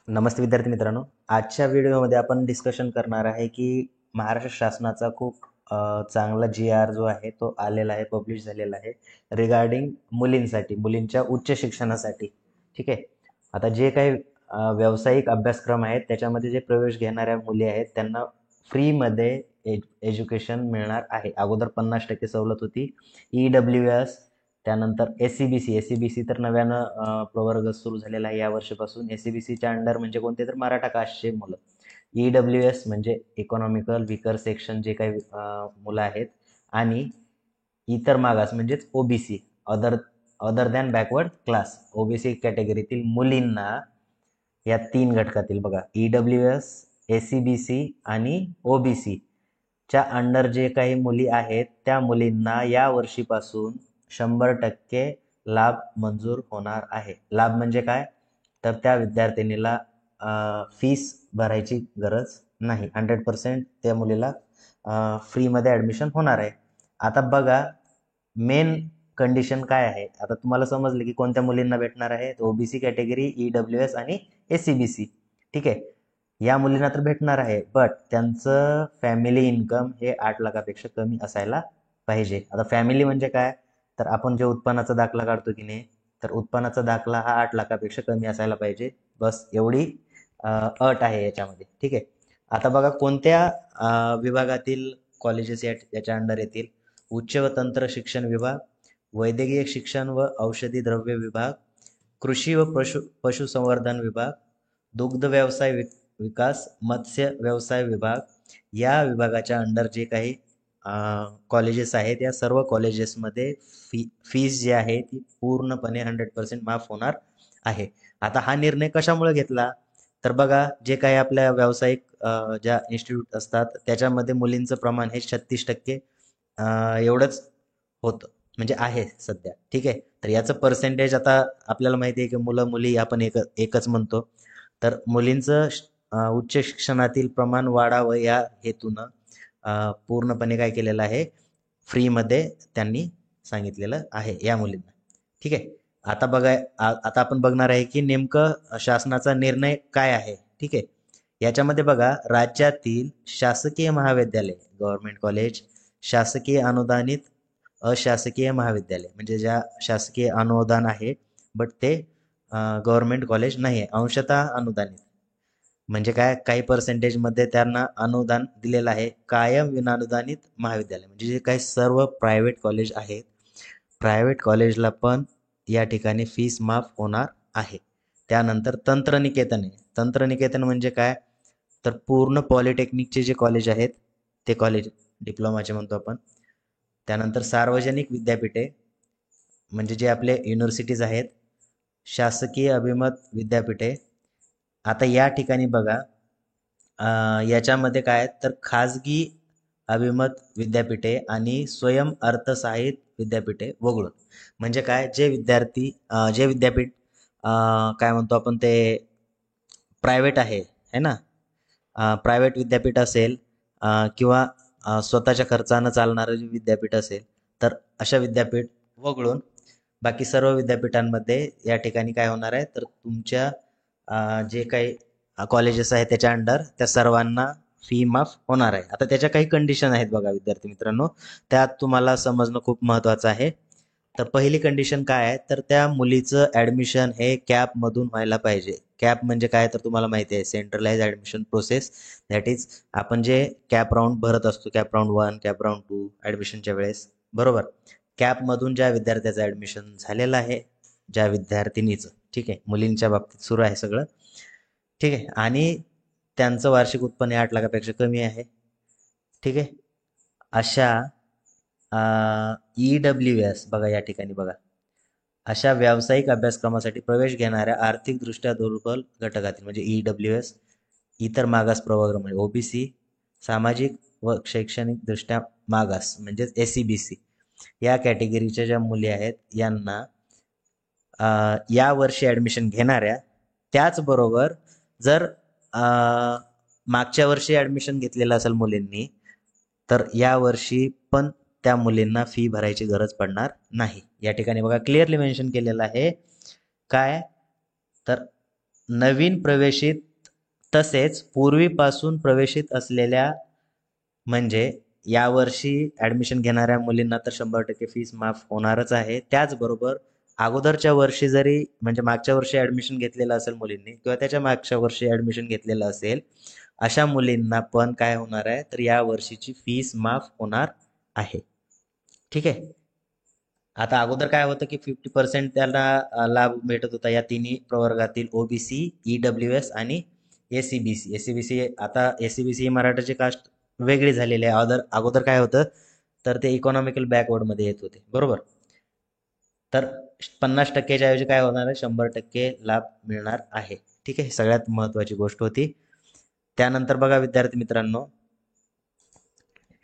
नमस्ते विद्यार्थी मित्रांनो. आजच्या व्हिडिओमध्ये आपण डिस्कशन करणार आहे की महाराष्ट्र शासनाचा खूप चांगला जी-आर जो आहे तो आलेला आहे, पब्लिश झालेला आहे रिगार्डिंग मुलींसाठी, मुलींच्या उच्च शिक्षणासाठी. ठीक आहे. आता जे काही व्यावसायिक अभ्यासक्रम आहेत त्याच्यामध्ये जे प्रवेश घेणाऱ्या मुली आहेत त्यांना फ्रीमध्ये एज्युकेशन मिळणार आहे. अगोदर 50% सवलत होती. EWS, त्यानंतर एस सी बी सी तर नव्यानं प्रवर्ग सुरू झालेला आहे या वर्षीपासून. SCBCच्या अंडर म्हणजे कोणते, तर मराठा कास्टचे मुलं. EWS म्हणजे इकॉनॉमिकल विकर सेक्शन जे काही मुलं आहेत, आणि इतर मागास म्हणजेच OBC, other other than backward class, OBC कॅटेगरीतील मुलींना या 3 घटकातील बघा, EWS, SCBC आणि OBC च्या अंडर जे काही मुली आहेत त्या मुलींना या वर्षीपासून 100% लाभ मंजूर होणार आहे. लाभ म्हणजे काय, तर त्या विद्यार्थिनीला फीस भरायची गरज नाही. 100% त्या मुलीला फ्रीमध्ये ॲडमिशन होणार आहे. आता बघा, मेन कंडिशन काय आहे. आता तुम्हाला समजलं की कोणत्या मुलींना भेटणार आहे. OBC कॅटेगरी, EWS आणि SCBC. ठीक आहे. या मुलींना तर भेटणार आहे, बट त्यांचं फॅमिली इन्कम हे 8 लाखापेक्षा कमी असायला पाहिजे. आता फॅमिली म्हणजे काय, तर आपण जे उत्पन्नाचा दाखला काढतो की नाही, तर उत्पन्नाचा दाखला हा 8 लाखापेक्षा कमी असायला पाहिजे. बस एवढी अट आहे याच्यामध्ये. ठीक आहे. आता बघा, कोणत्या विभागातील कॉलेजेस याच्या अंडर येतील. उच्च व तंत्र शिक्षण विभाग, वैद्यकीय शिक्षण व औषधी द्रव्य विभाग, कृषी व पशुसंवर्धन विभाग, दुग्ध व्यवसाय विकास, मत्स्य व्यवसाय विभाग. या विभागाच्या अंडर जे काही कॉलेजेस आहेत या सर्व कॉलेजेसमध्ये फीस जी आहे ती पूर्णपणे 100% माफ होणार आहे. आता हा निर्णय कशामुळे घेतला, तर बघा, जे काही आपल्या व्यावसायिक ज्या इन्स्टिट्यूट असतात त्याच्यामध्ये मुलींचं प्रमाण हे 36% एवढंच होतं, म्हणजे आहे सध्या. ठीक आहे. तर याचं पर्सेंटेज आता आपल्याला माहिती आहे की मुलं मुली आपण एकच म्हणतो. तर मुलींचं उच्च शिक्षणातील प्रमाण वाढावं या हेतूनं पूर्णपणे काय केलेलं आहे, फ्रीमध्ये त्यांनी सांगितलेलं आहे या मुलींना. ठीक आहे. आता बघा, आता आपण बघणार आहे की नेमकं शासनाचा निर्णय काय आहे. ठीक आहे. याच्यामध्ये बघा, राज्यातील शासकीय महाविद्यालय, गव्हर्नमेंट कॉलेज, शासकीय अनुदानित अशासकीय महाविद्यालय म्हणजे ज्या शासकीय अनुदान आहे बट ते गव्हर्नमेंट कॉलेज नाही आहे, अंशतः अनुदानित म्हणजे काय, काही पर्सेंटेजमध्ये त्यांना अनुदान दिलेलं आहे. कायम विनानुदानित महाविद्यालय म्हणजे जे काही सर्व प्रायव्हेट कॉलेज आहेत, प्रायव्हेट कॉलेजला पण या ठिकाणी फीस माफ होणार आहे. त्यानंतर तंत्रनिकेतन आहे. तंत्रनिकेतन म्हणजे काय, तर पूर्ण पॉलिटेक्निकचे जे कॉलेज आहेत ते कॉलेज, डिप्लोमाचे म्हणतो आपण. त्यानंतर सार्वजनिक विद्यापीठे म्हणजे जे आपले युनिव्हर्सिटीज आहेत, शासकीय अभिमत विद्यापीठे. आता या ठिकाणी बघा, याच्यामध्ये काय, तर खाजगी अभिमत विद्यापीठे आणि स्वयं अर्थसहाय्यित विद्यापीठे वगळून. म्हणजे काय, जे विद्यापीठ काय म्हणतो आपण ते प्रायव्हेट आहे ना, प्रायव्हेट विद्यापीठ असेल किंवा स्वतःच्या खर्चानं चालणारं जे विद्यापीठ असेल, तर अशा विद्यापीठ वगळून बाकी सर्व विद्यापीठांमध्ये या ठिकाणी काय होणार आहे, तर तुमच्या जे काही कॉलेजेस आहेत त्याच्या अंडर त्या सर्वांना फी माफ होणार आहे. आता त्याच्या काही कंडिशन आहेत बघा विद्यार्थी मित्रांनो, त्यात तुम्हाला समजणं खूप महत्त्वाचं आहे. तर पहिली कंडिशन काय आहे, तर त्या मुलीचं ॲडमिशन हे कॅपमधून व्हायला पाहिजे. कॅप म्हणजे काय, तर तुम्हाला माहिती आहे, centralize admission process. That is आपण जे कॅप राऊंड भरत असतो, कॅप राऊंड 1, कॅप राऊंड 2 ॲडमिशनच्या वेळेस, बरोबर. कॅपमधून ज्या विद्यार्थ्याचं ॲडमिशन झालेलं आहे, ज्या विद्यार्थिनीचं, ठीक आहे, मुलींच्या बाबतीत सुरू आहे सगळं. ठीक आहे. आणि त्यांचं वार्षिक उत्पन्न 8 लाखापेक्षा कमी आहे. ठीक आहे. अशा EWS बघा, या ठिकाणी बघा, अशा व्यावसायिक अभ्यासक्रमासाठी प्रवेश घेणाऱ्या आर्थिकदृष्ट्या दुर्बल घटकातील म्हणजे EWS, इतर मागास प्रवर्ग म्हणजे OBC, सामाजिक व शैक्षणिकदृष्ट्या मागास म्हणजेच SCBC या कॅटेगरीच्या ज्या मुली आहेत यांना या वर्षी ॲडमिशन घेणाऱ्या, त्याचबरोबर जर मागच्या वर्षी ॲडमिशन घेतलेलं असेल मुलींनी, तर या वर्षी पण त्या मुलींना फी भरायची गरज पडणार नाही. या ठिकाणी बघा क्लिअरली मेन्शन केलेलं आहे काय, तर नवीन प्रवेशित तसेच पूर्वीपासून प्रवेशित असलेल्या, म्हणजे यावर्षी ॲडमिशन घेणाऱ्या मुलींना तर 100% फीस माफ होणारच आहे. त्याचबरोबर अगोदरच्या वर्षी जरी, म्हणजे मागच्या वर्षी ॲडमिशन घेतलेलं असेल मुलींनी किंवा त्याच्या मागच्या वर्षी ॲडमिशन घेतलेलं असेल, अशा मुलींना पण काय होणार आहे, तर या वर्षीची फीस माफ होणार आहे. ठीक आहे. आता अगोदर काय होतं की 50% त्याला लाभ भेटत होता या तिन्ही प्रवर्गातील, ओबीसी, ईडब्ल्यू एस आणि एसीबीसी. एसीबीसी आता एसीबीसी मराठाची कास्ट वेगळी झालेली आहे. अगोदर काय होतं, तर ते इकॉनॉमिकल बॅकवर्डमध्ये येत होते, बरोबर. तर 50%च्या ऐवजी काय होणार आहे, 100% लाभ मिळणार आहे. ठीक आहे, सगळ्यात महत्वाची गोष्ट होती. त्यानंतर बघा विद्यार्थी मित्रांनो,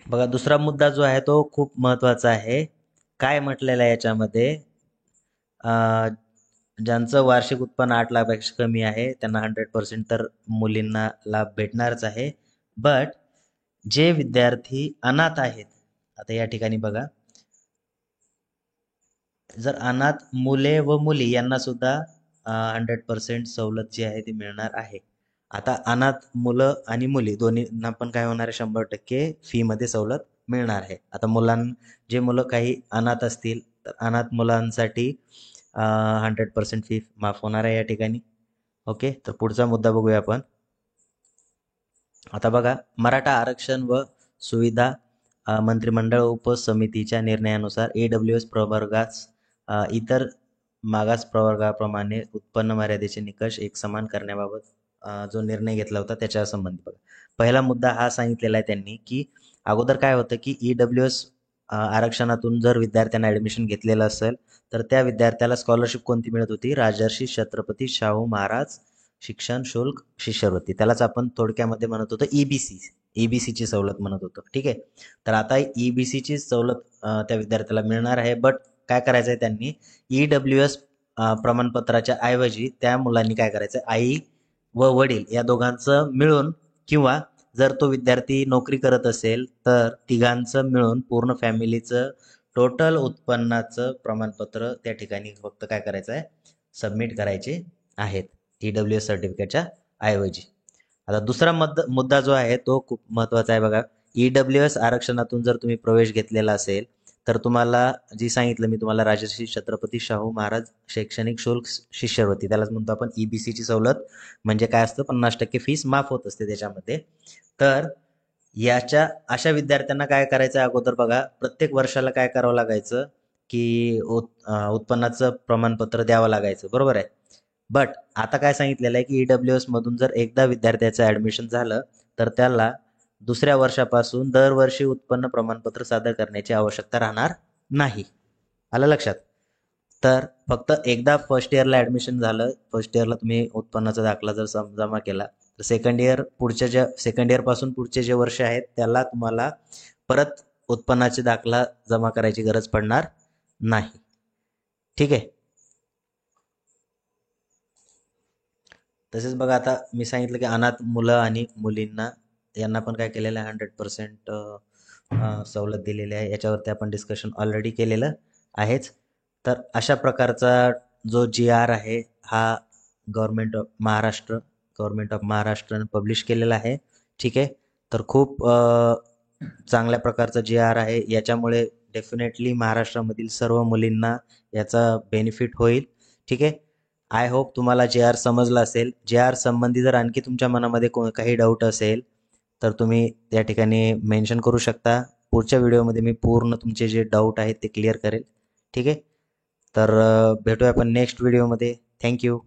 बघा दुसरा मुद्दा जो आहे तो खूप महत्वाचा आहे. काय म्हटलेलं आहे याच्यामध्ये, अं, ज्यांचं वार्षिक उत्पन्न 8 लाखापेक्षा कमी आहे त्यांना 100% तर मुलींना लाभ भेटणारच आहे. बट जे विद्यार्थी अनाथ आहेत, आता या ठिकाणी बघा, जर अनाथ मुले व मुली यांना सुद्धा 100% सवलत जी आहे ती मिळणार आहे. आता अनाथ मुलं आणि मुली दोन्हींना पण काय होणार आहे, 100% फी मध्ये सवलत मिळणार आहे. आता जे मुलं काही अनाथ असतील तर अनाथ मुलांसाठी 100% फी माफ होणार आहे या ठिकाणी. ओके, तर पुढचा मुद्दा बघूया आपण. आता बघा, मराठा आरक्षण व सुविधा मंत्रिमंडळ उपसमितीच्या निर्णयानुसार एस प्रवर्गास इतर मागास प्रवर्गाप्रमाणे उत्पन्न मर्यादेचे निकष एकसमान करण्याबाबत जो निर्णय घेतला होता त्याच्या संबंधी बघा. पहिला मुद्दा हा सांगितलेला आहे त्यांनी, की अगोदर काय होतं की एस आरक्षणातून जर विद्यार्थ्यांना ऍडमिशन घेतलेलं असेल तर त्या विद्यार्थ्याला स्कॉलरशिप कोणती मिळत होती, राजर्षी छत्रपती शाहू महाराज शिक्षण शुल्क शिष्यवृत्ती, त्यालाच आपण थोडक्यामध्ये म्हणत होतो ईबीसी. ईबीसीची सवलत म्हणत होतो. ठीक आहे, तर आता ईबीसीची सवलत त्या विद्यार्थ्याला मिळणार आहे. बट काय करायचं आहे, त्यांनी एस प्रमाणपत्राच्या ऐवजी त्या मुलांनी काय करायचं, आई व वडील या दोघांचं मिळून, किंवा जर तो विद्यार्थी नोकरी करत असेल तर तिघांचं मिळून पूर्ण फॅमिलीचं टोटल उत्पन्नाचं प्रमाणपत्र त्या ठिकाणी फक्त काय करायचं आहे, सबमिट करायचे आहेत एस सर्टिफिकेटच्या ऐवजी. आता दुसरा मुद्दा जो आहे तो खूप महत्वाचा आहे बघा. एस आरक्षणातून जर तुम्ही प्रवेश घेतलेला असेल तर तुम्हाला जी सांगितलं मी तुम्हाला, राजर्षी छत्रपती शाहू महाराज शैक्षणिक शुल्क शिष्यवृत्ती, त्यालाच म्हणतो आपण ईबीसीची सवलत, म्हणजे काय असतं, 50% फीस माफ होत असते त्याच्यामध्ये. तर याच्या अशा विद्यार्थ्यांना काय करायचं अगोदर बघा, प्रत्येक वर्षाला काय करावं लागायचं, की उत्पन्नाचं प्रमाणपत्र द्यावं लागायचं, बरोबर आहे. बट आता काय सांगितलेलं आहे की एस मधून जर एकदा विद्यार्थ्याचं ऍडमिशन झालं तर त्याला दुसऱ्या वर्षापासून दरवर्षी उत्पन्न प्रमाणपत्र सादर करण्याची आवश्यकता राहणार नाही. आलं लक्षात. तर फक्त एकदा फर्स्ट इयरला ऍडमिशन झालं, फर्स्ट इयरला तुम्ही उत्पन्नाचा दाखला जर जमा केला तर सेकंड इयर पासून पुढचे जे वर्ष आहेत त्याला तुम्हाला परत उत्पन्नाचे दाखला जमा करायची गरज पडणार नाही. ठीक आहे. तसेच बघा, आता मी सांगितलं की अनाथ मुलं आणि मुलींना यांना पण काय केलेलं आहे, 100% सवलत दिलेली आहे. याच्यावरती आपण डिस्कशन ऑलरेडी केलेलं आहेच. तर अशा प्रकारचा जो GR आहे हा गव्हर्नमेंट ऑफ महाराष्ट्राने पब्लिश केलेला आहे. ठीक आहे, तर खूप चांगल्या प्रकारचा GR आहे. याच्यामुळे डेफिनेटली महाराष्ट्रामधील सर्व मुलींना याचा बेनिफिट होईल. ठीक आहे. आय होप तुम्हाला GR समजला असेल. GR संबंधी जर आणखी तुमच्या मनामध्ये काही डाऊट असेल तर तुम्ही त्या ठिकाणी मेन्शन करू शकता. पुढच्या व्हिडिओमध्ये मी पूर्ण तुमचे जे डाऊट आहेत ते क्लिअर करेल. ठीक आहे, तर भेटूया आपण नेक्स्ट व्हिडिओमध्ये. थँक्यू.